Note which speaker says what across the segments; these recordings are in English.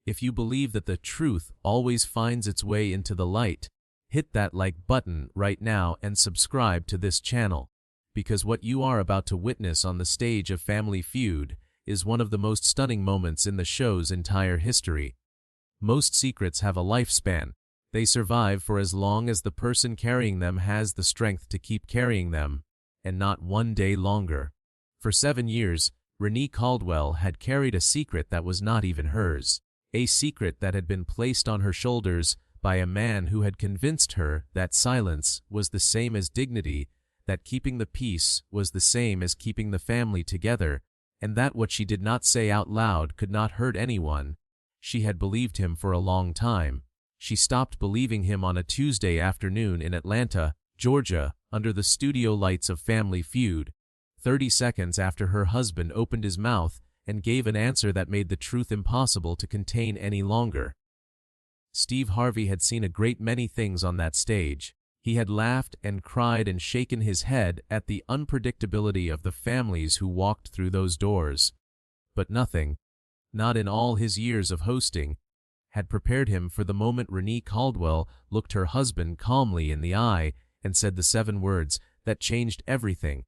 Speaker 1: If you believe that the truth always finds its way into the light, hit that like button right now and subscribe to this channel, because what you are about to witness on the stage of Family Feud is one of the most stunning moments in the show's entire history. Most secrets have a lifespan. They survive for as long as the person carrying them has the strength to keep carrying them, and not one day longer. For 7 years, Renee Caldwell had carried a secret that was not even hers, a secret that had been placed on her shoulders by a man who had convinced her that silence was the same as dignity, that keeping the peace was the same as keeping the family together, and that what she did not say out loud could not hurt anyone. She had believed him for a long time. She stopped believing him on a Tuesday afternoon in Atlanta, Georgia, under the studio lights of Family Feud, 30 seconds after her husband opened his mouth and gave an answer that made the truth impossible to contain any longer. Steve Harvey had seen a great many things on that stage. He had laughed and cried and shaken his head at the unpredictability of the families who walked through those doors. But nothing, not in all his years of hosting, had prepared him for the moment Renee Caldwell looked her husband calmly in the eye and said the 7 words that changed everything.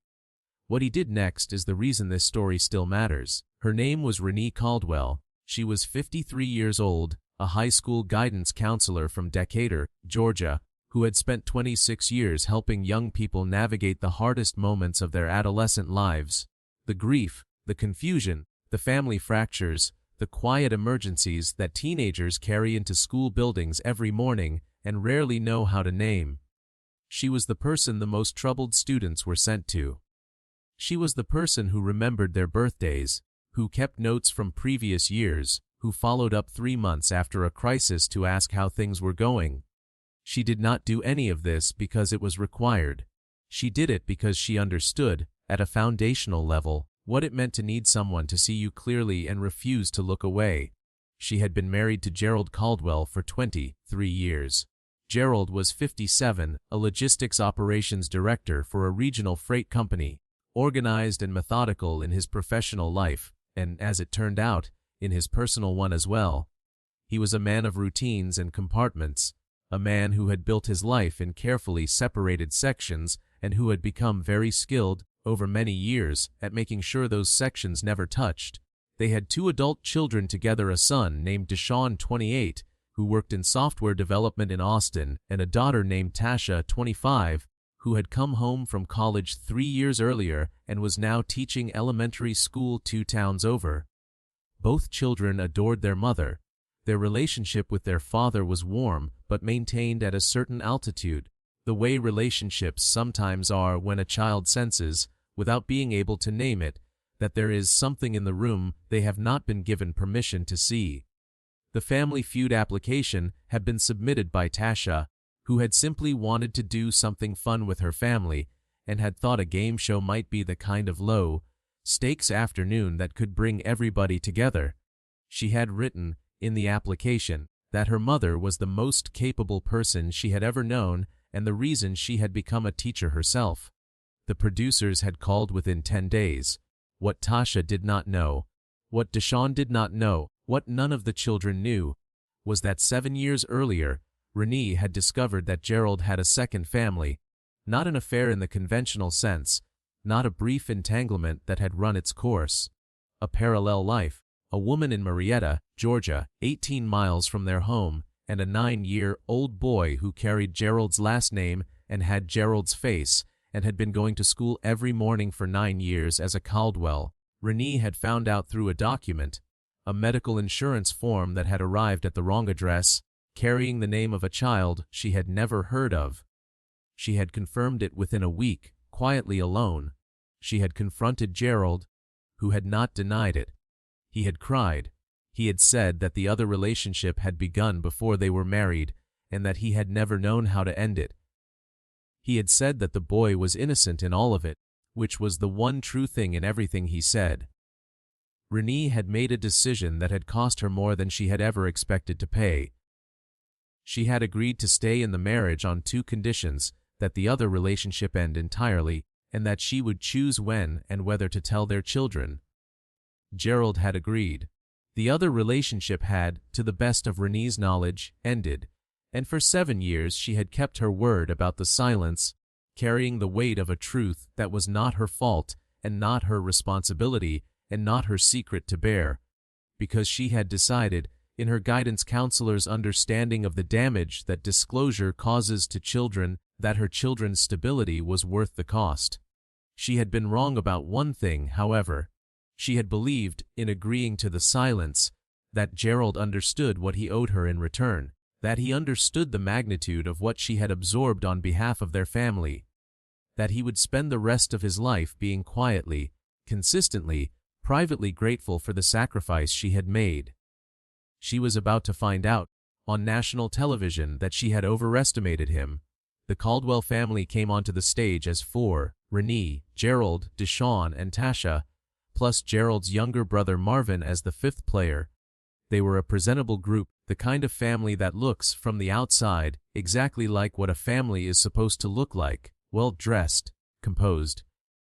Speaker 1: What he did next is the reason this story still matters. Her name was Renee Caldwell. She was 53 years old, a high school guidance counselor from Decatur, Georgia, who had spent 26 years helping young people navigate the hardest moments of their adolescent lives. The grief, the confusion, the family fractures, the quiet emergencies that teenagers carry into school buildings every morning and rarely know how to name. She was the person the most troubled students were sent to. She was the person who remembered their birthdays, who kept notes from previous years, who followed up 3 months after a crisis to ask how things were going. She did not do any of this because it was required. She did it because she understood, at a foundational level, what it meant to need someone to see you clearly and refuse to look away. She had been married to Gerald Caldwell for 23 years. Gerald was 57, a logistics operations director for a regional freight company, organized and methodical in his professional life, and, as it turned out, in his personal one as well. He was a man of routines and compartments, a man who had built his life in carefully separated sections and who had become very skilled, over many years, at making sure those sections never touched. They had 2 adult children together, a son named Deshaun, 28, who worked in software development in Austin, and a daughter named Tasha, 25, who had come home from college 3 years earlier and was now teaching elementary school 2 towns over. Both children adored their mother. Their relationship with their father was warm but maintained at a certain altitude, the way relationships sometimes are when a child senses, without being able to name it, that there is something in the room they have not been given permission to see. The Family Feud application had been submitted by Tasha, who had simply wanted to do something fun with her family and had thought a game show might be the kind of low-stakes afternoon that could bring everybody together. She had written, in the application, that her mother was the most capable person she had ever known and the reason she had become a teacher herself. The producers had called within 10 days. What Tasha did not know, what Deshaun did not know, what none of the children knew, was that 7 years earlier, Renee had discovered that Gerald had a second family, not an affair in the conventional sense, not a brief entanglement that had run its course, a parallel life, a woman in Marietta, Georgia, 18 miles from their home, and a 9-year-old boy who carried Gerald's last name and had Gerald's face, and had been going to school every morning for 9 years as a Caldwell. Renee had found out through a document, a medical insurance form that had arrived at the wrong address, carrying the name of a child she had never heard of. She had confirmed it within a week, quietly alone. She had confronted Gerald, who had not denied it. He had cried. He had said that the other relationship had begun before they were married, and that he had never known how to end it. He had said that the boy was innocent in all of it, which was the one true thing in everything he said. Renee had made a decision that had cost her more than she had ever expected to pay. She had agreed to stay in the marriage on 2 conditions: that the other relationship end entirely, and that she would choose when and whether to tell their children. Gerald had agreed. The other relationship had, to the best of Renee's knowledge, ended, and for 7 years she had kept her word about the silence, carrying the weight of a truth that was not her fault and not her responsibility and not her secret to bear, because she had decided, in her guidance counselor's understanding of the damage that disclosure causes to children, that her children's stability was worth the cost. She had been wrong about one thing, however. She had believed, in agreeing to the silence, that Gerald understood what he owed her in return, that he understood the magnitude of what she had absorbed on behalf of their family, that he would spend the rest of his life being quietly, consistently, privately grateful for the sacrifice she had made. She was about to find out, on national television, that she had overestimated him. The Caldwell family came onto the stage as 4, Renee, Gerald, Deshawn, and Tasha, plus Gerald's younger brother Marvin as the 5th player. They were a presentable group, the kind of family that looks, from the outside, exactly like what a family is supposed to look like, well-dressed, composed,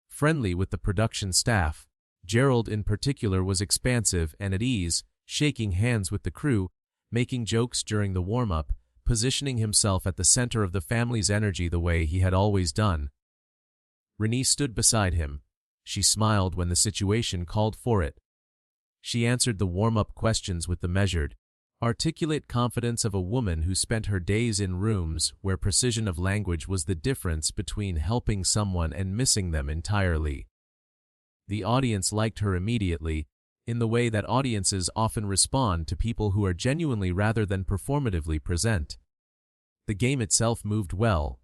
Speaker 1: friendly with the production staff. Gerald in particular was expansive and at ease, shaking hands with the crew, making jokes during the warm-up, positioning himself at the center of the family's energy the way he had always done. Renee stood beside him. She smiled when the situation called for it. She answered the warm-up questions with the measured, articulate confidence of a woman who spent her days in rooms where precision of language was the difference between helping someone and missing them entirely. The audience liked her immediately, in the way that audiences often respond to people who are genuinely rather than performatively present. The game itself moved well.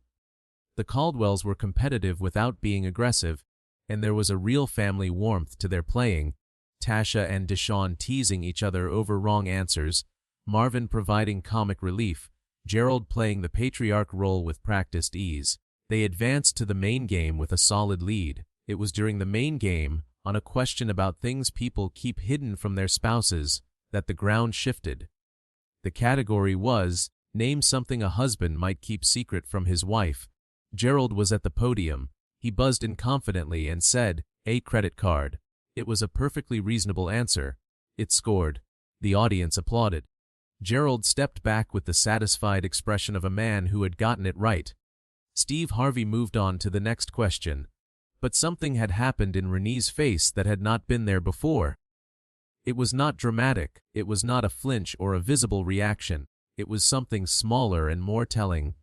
Speaker 1: The Caldwells were competitive without being aggressive, and there was a real family warmth to their playing, Tasha and Deshawn teasing each other over wrong answers, Marvin providing comic relief, Gerald playing the patriarch role with practiced ease. They advanced to the main game with a solid lead. It was during the main game, on a question about things people keep hidden from their spouses, that the ground shifted. The category was, name something a husband might keep secret from his wife. Gerald was at the podium. He buzzed in confidently and said, "A credit card." It was a perfectly reasonable answer. It scored. The audience applauded. Gerald stepped back with the satisfied expression of a man who had gotten it right. Steve Harvey moved on to the next question. But something had happened in Renee's face that had not been there before. It was not dramatic, it was not a flinch or a visible reaction, it was something smaller and more telling.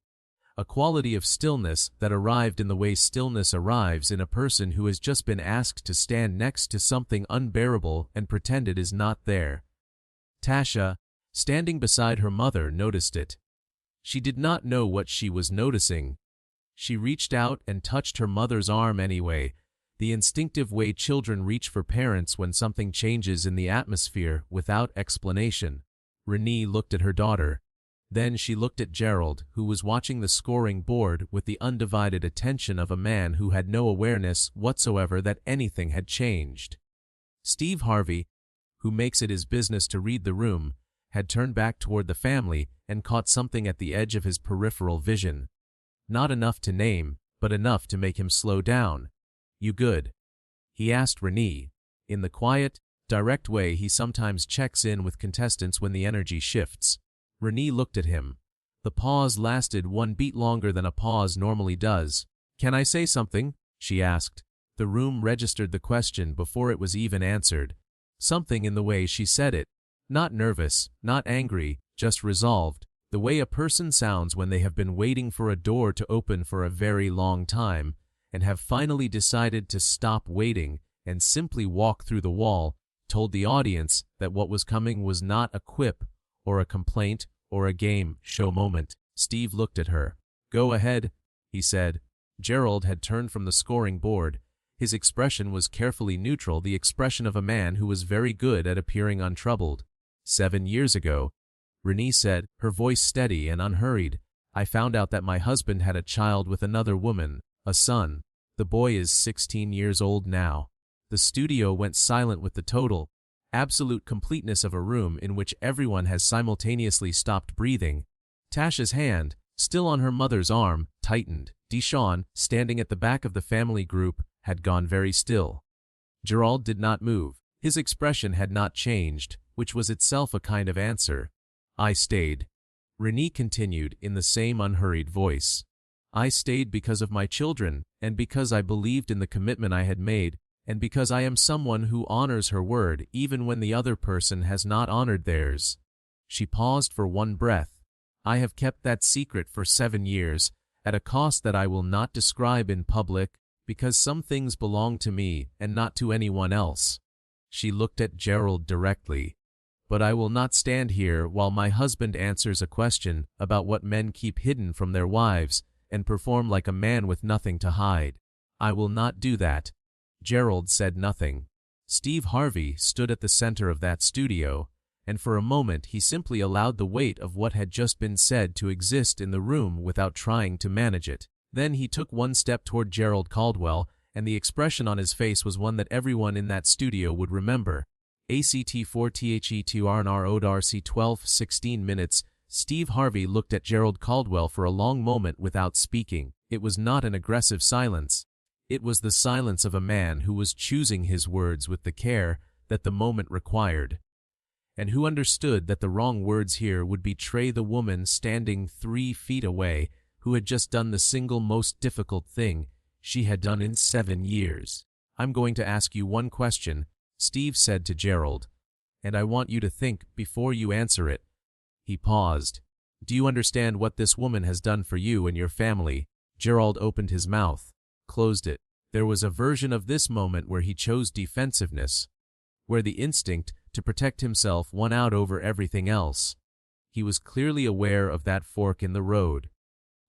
Speaker 1: A quality of stillness that arrived in the way stillness arrives in a person who has just been asked to stand next to something unbearable and pretend it is not there. Tasha, standing beside her mother, noticed it. She did not know what she was noticing. She reached out and touched her mother's arm anyway, the instinctive way children reach for parents when something changes in the atmosphere without explanation. Renee looked at her daughter. Then she looked at Gerald, who was watching the scoring board with the undivided attention of a man who had no awareness whatsoever that anything had changed. Steve Harvey, who makes it his business to read the room, had turned back toward the family and caught something at the edge of his peripheral vision. Not enough to name, but enough to make him slow down. "You good?" he asked Renee, in the quiet, direct way he sometimes checks in with contestants when the energy shifts. Renee looked at him. The pause lasted one beat longer than a pause normally does. "Can I say something?" she asked. The room registered the question before it was even answered. Something in the way she said it. Not nervous, not angry, just resolved. The way a person sounds when they have been waiting for a door to open for a very long time, and have finally decided to stop waiting and simply walk through the wall, told the audience that what was coming was not a quip, or a complaint, or a game show moment. Steve looked at her. "Go ahead," he said. Gerald had turned from the scoring board. His expression was carefully neutral, the expression of a man who was very good at appearing untroubled. 7 years ago, Renee said, her voice steady and unhurried, "I found out that my husband had a child with another woman, a son. The boy is 16 years old now." The studio went silent with the total, absolute completeness of a room in which everyone has simultaneously stopped breathing. Tasha's hand, still on her mother's arm, tightened. Deshawn, standing at the back of the family group, had gone very still. Gerald did not move. His expression had not changed, which was itself a kind of answer. I stayed. Renee continued in the same unhurried voice. I stayed because of my children, and because I believed in the commitment I had made, and because I am someone who honors her word even when the other person has not honored theirs. She paused for one breath. I have kept that secret for 7 years, at a cost that I will not describe in public, because some things belong to me and not to anyone else. She looked at Gerald directly. But I will not stand here while my husband answers a question about what men keep hidden from their wives and perform like a man with nothing to hide. I will not do that. Gerald said nothing. Steve Harvey stood at the center of that studio, and for a moment he simply allowed the weight of what had just been said to exist in the room without trying to manage it. Then he took one step toward Gerald Caldwell, and the expression on his face was one that everyone in that studio would remember. ACT4THE2RNR 12:16 minutes. Steve Harvey looked at Gerald Caldwell for a long moment without speaking. It was not an aggressive silence. It was the silence of a man who was choosing his words with the care that the moment required, and who understood that the wrong words here would betray the woman standing 3 feet away, who had just done the single most difficult thing she had done in 7 years. I'm going to ask you one question, Steve said to Gerald, and I want you to think before you answer it. He paused. Do you understand what this woman has done for you and your family? Gerald opened his mouth, closed it. There was a version of this moment where he chose defensiveness, where the instinct to protect himself won out over everything else. He was clearly aware of that fork in the road.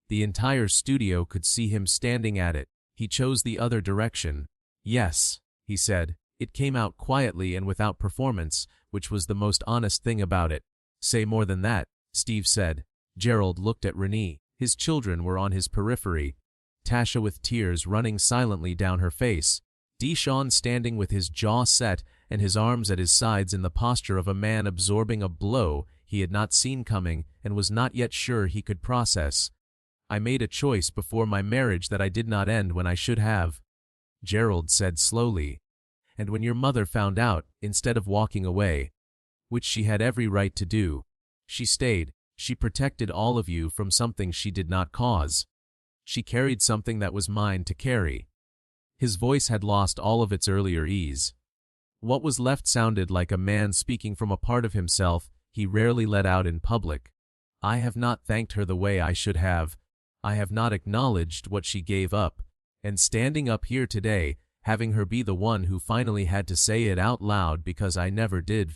Speaker 1: The entire studio could see him standing at it. He chose the other direction. Yes, he said. It came out quietly and without performance, which was the most honest thing about it. Say more than that, Steve said. Gerald looked at Renee. His children were on his periphery. Tasha with tears running silently down her face. Deshaun standing with his jaw set and his arms at his sides in the posture of a man absorbing a blow he had not seen coming and was not yet sure he could process. I made a choice before my marriage that I did not end when I should have, Gerald said slowly. And when your mother found out, instead of walking away, which she had every right to do, she stayed. She protected all of you from something she did not cause. She carried something that was mine to carry. His voice had lost all of its earlier ease. What was left sounded like a man speaking from a part of himself he rarely let out in public. I have not thanked her the way I should have. I have not acknowledged what she gave up. And standing up here today, having her be the one who finally had to say it out loud because I never did.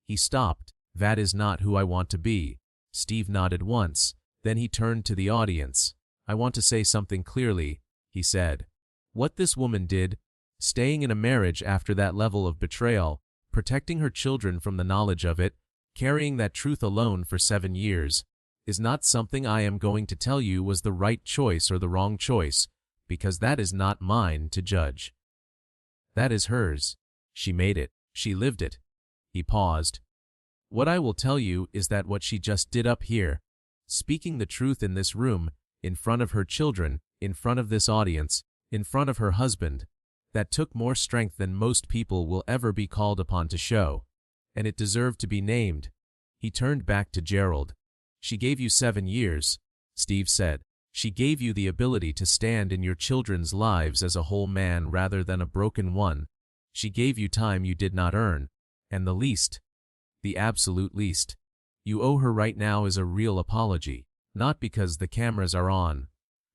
Speaker 1: He stopped. That is not who I want to be. Steve nodded once. Then he turned to the audience. I want to say something clearly, he said. What this woman did, staying in a marriage after that level of betrayal, protecting her children from the knowledge of it, carrying that truth alone for 7 years, is not something I am going to tell you was the right choice or the wrong choice, because that is not mine to judge. That is hers. She made it. She lived it. He paused. What I will tell you is that what she just did up here, speaking the truth in this room, in front of her children, in front of this audience, in front of her husband, that took more strength than most people will ever be called upon to show, and it deserved to be named. He turned back to Gerald. She gave you 7 years, Steve said. She gave you the ability to stand in your children's lives as a whole man rather than a broken one. She gave you time you did not earn, and the least, the absolute least, you owe her right now is a real apology, not because the cameras are on,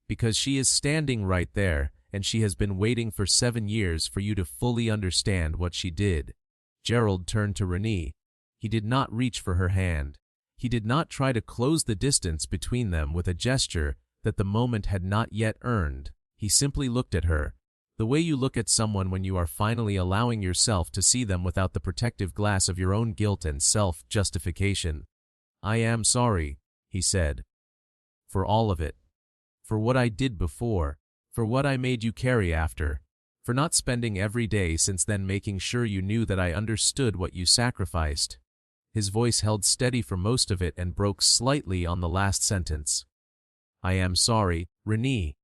Speaker 1: because she is standing right there, and she has been waiting for 7 years for you to fully understand what she did. Gerald turned to Renee. He did not reach for her hand. He did not try to close the distance between them with a gesture that the moment had not yet earned. He simply looked at her, the way you look at someone when you are finally allowing yourself to see them without the protective glass of your own guilt and self-justification. I am sorry, he said, for all of it, for what I did before, for what I made you carry after, for not spending every day since then making sure you knew that I understood what you sacrificed. His voice held steady for most of it and broke slightly on the last sentence. I am sorry, Renee.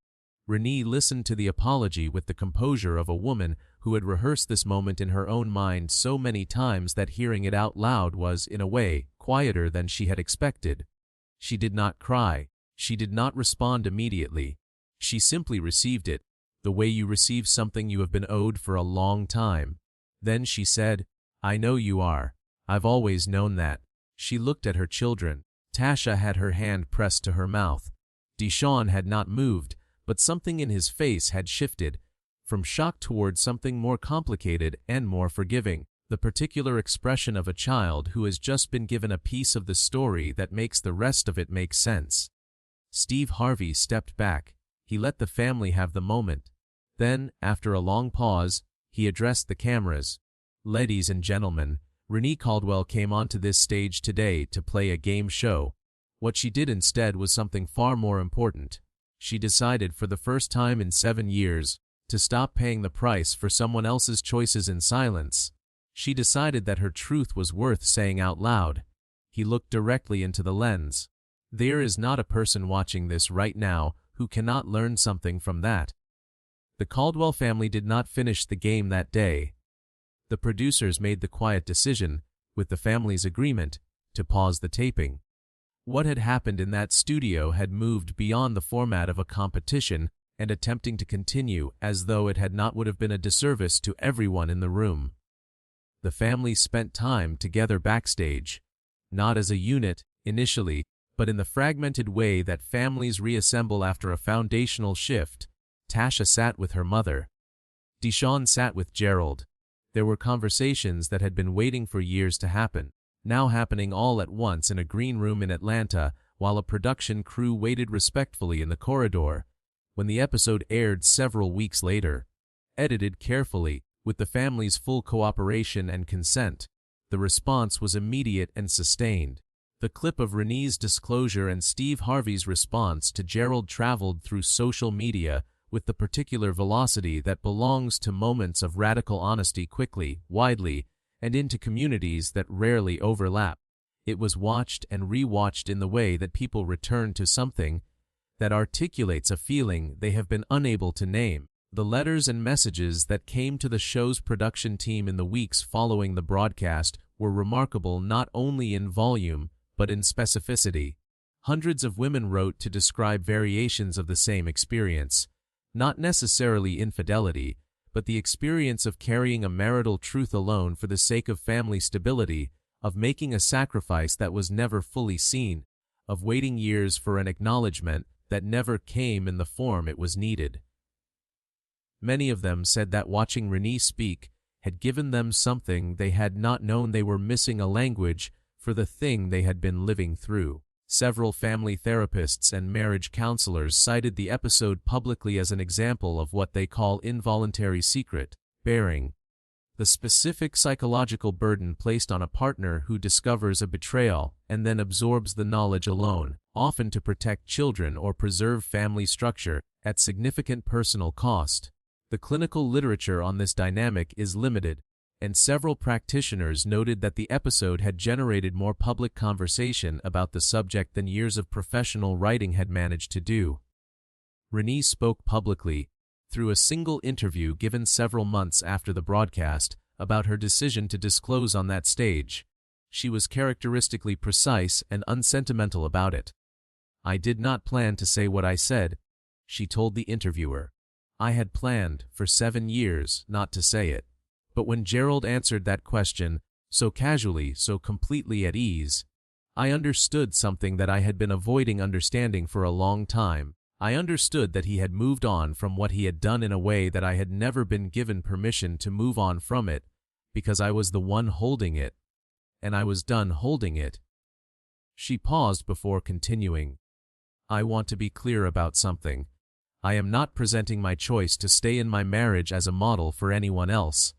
Speaker 1: Renee listened to the apology with the composure of a woman who had rehearsed this moment in her own mind so many times that hearing it out loud was, in a way, quieter than she had expected. She did not cry. She did not respond immediately. She simply received it, the way you receive something you have been owed for a long time. Then she said, "I know you are. I've always known that." She looked at her children. Tasha had her hand pressed to her mouth. Deshaun had not moved, but something in his face had shifted, from shock toward something more complicated and more forgiving, the particular expression of a child who has just been given a piece of the story that makes the rest of it make sense. Steve Harvey stepped back. He let the family have the moment. Then, after a long pause, he addressed the cameras. "Ladies and gentlemen, Renee Caldwell came onto this stage today to play a game show. What she did instead was something far more important. She decided for the first time in 7 years to stop paying the price for someone else's choices in silence. She decided that her truth was worth saying out loud." He looked directly into the lens. "There is not a person watching this right now who cannot learn something from that." The Caldwell family did not finish the game that day. The producers made the quiet decision, with the family's agreement, to pause the taping. What had happened in that studio had moved beyond the format of a competition and attempting to continue as though it had not would have been a disservice to everyone in the room. The family spent time together backstage, not as a unit, initially, but in the fragmented way that families reassemble after a foundational shift. Tasha sat with her mother. Deshaun sat with Gerald. There were conversations that had been waiting for years to happen, now happening all at once in a green room in Atlanta, while a production crew waited respectfully in the corridor. When the episode aired several weeks later, edited carefully, with the family's full cooperation and consent, the response was immediate and sustained. The clip of Renee's disclosure and Steve Harvey's response to Gerald traveled through social media with the particular velocity that belongs to moments of radical honesty quickly, widely, and into communities that rarely overlap. It was watched and re-watched in the way that people return to something that articulates a feeling they have been unable to name. The letters and messages that came to the show's production team in the weeks following the broadcast were remarkable not only in volume, but in specificity. Hundreds of women wrote to describe variations of the same experience. Not necessarily infidelity, but the experience of carrying a marital truth alone for the sake of family stability, of making a sacrifice that was never fully seen, of waiting years for an acknowledgement that never came in the form it was needed. Many of them said that watching Renee speak had given them something they had not known. They were missing a language for the thing they had been living through. Several family therapists and marriage counselors cited the episode publicly as an example of what they call involuntary secret bearing, the specific psychological burden placed on a partner who discovers a betrayal and then absorbs the knowledge alone, often to protect children or preserve family structure, at significant personal cost. The clinical literature on this dynamic is limited, and several practitioners noted that the episode had generated more public conversation about the subject than years of professional writing had managed to do. Renee spoke publicly, through a single interview given several months after the broadcast, about her decision to disclose on that stage. She was characteristically precise and unsentimental about it. "I did not plan to say what I said," she told the interviewer. "I had planned, for 7 years, not to say it. But when Gerald answered that question, so casually, so completely at ease, I understood something that I had been avoiding understanding for a long time. I understood that he had moved on from what he had done in a way that I had never been given permission to move on from it, because I was the one holding it, and I was done holding it." She paused before continuing. "I want to be clear about something. I am not presenting my choice to stay in my marriage as a model for anyone else.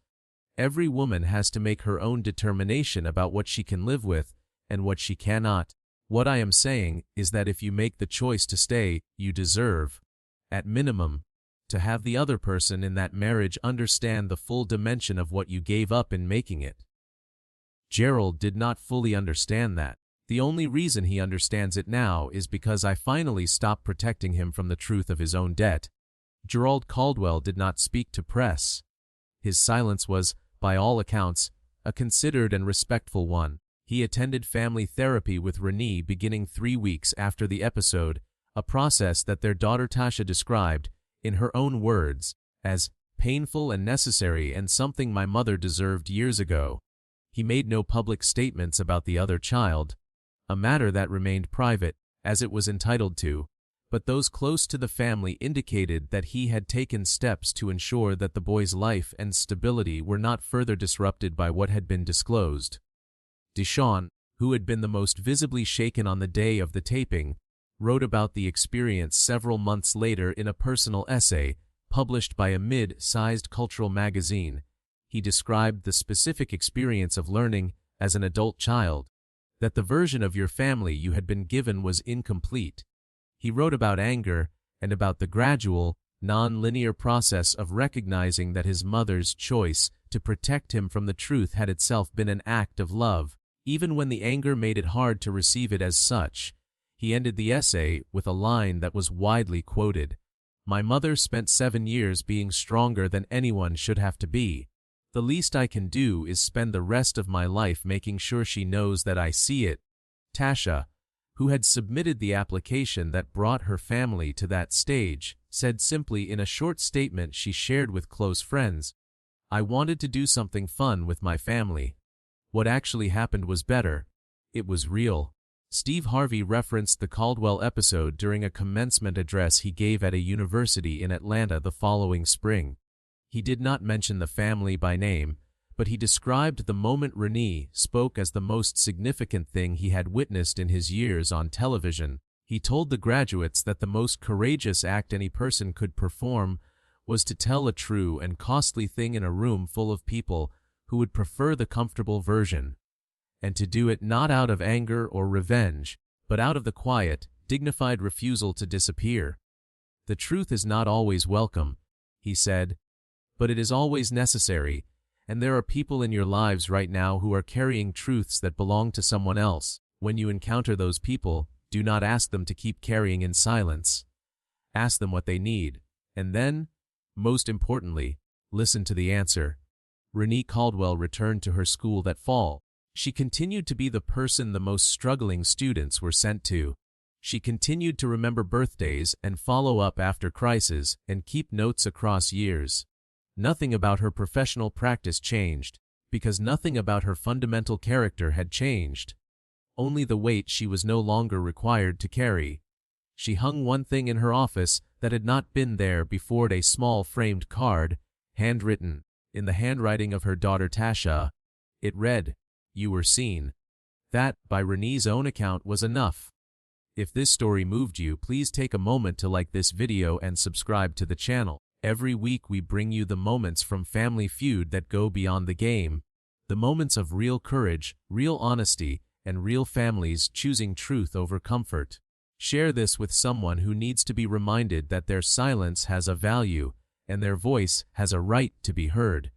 Speaker 1: Every woman has to make her own determination about what she can live with and what she cannot. What I am saying is that if you make the choice to stay, you deserve, at minimum, to have the other person in that marriage understand the full dimension of what you gave up in making it." Gerald did not fully understand that. The only reason he understands it now is because I finally stopped protecting him from the truth of his own debt. Gerald Caldwell did not speak to press. His silence was, by all accounts, a considered and respectful one. He attended family therapy with Renee beginning 3 weeks after the episode, a process that their daughter Tasha described, in her own words, as painful and necessary and something my mother deserved years ago. He made no public statements about the other child, a matter that remained private, as it was entitled to, but those close to the family indicated that he had taken steps to ensure that the boy's life and stability were not further disrupted by what had been disclosed. Deshawn, who had been the most visibly shaken on the day of the taping, wrote about the experience several months later in a personal essay published by a mid-sized cultural magazine. He described the specific experience of learning, as an adult child, that the version of your family you had been given was incomplete. He wrote about anger and about the gradual, non-linear process of recognizing that his mother's choice to protect him from the truth had itself been an act of love, even when the anger made it hard to receive it as such. He ended the essay with a line that was widely quoted. "My mother spent 7 years being stronger than anyone should have to be. The least I can do is spend the rest of my life making sure she knows that I see it." Tasha, who had submitted the application that brought her family to that stage, said simply in a short statement she shared with close friends, "I wanted to do something fun with my family. What actually happened was better. It was real." Steve Harvey referenced the Caldwell episode during a commencement address he gave at a university in Atlanta the following spring. He did not mention the family by name, but he described the moment Renee spoke as the most significant thing he had witnessed in his years on television. He told the graduates that the most courageous act any person could perform was to tell a true and costly thing in a room full of people who would prefer the comfortable version, and to do it not out of anger or revenge, but out of the quiet, dignified refusal to disappear. "The truth is not always welcome," he said, "but it is always necessary, and there are people in your lives right now who are carrying truths that belong to someone else. When you encounter those people, do not ask them to keep carrying in silence. Ask them what they need, and then, most importantly, listen to the answer." Renee Caldwell returned to her school that fall. She continued to be the person the most struggling students were sent to. She continued to remember birthdays and follow up after crises and keep notes across years. Nothing about her professional practice changed, because nothing about her fundamental character had changed. Only the weight she was no longer required to carry. She hung one thing in her office that had not been there before, a small framed card, handwritten, in the handwriting of her daughter Tasha. It read, "You were seen." That, by Renee's own account, was enough. If this story moved you, please take a moment to like this video and subscribe to the channel. Every week we bring you the moments from Family Feud that go beyond the game. The moments of real courage, real honesty, and real families choosing truth over comfort. Share this with someone who needs to be reminded that their silence has a value, and their voice has a right to be heard.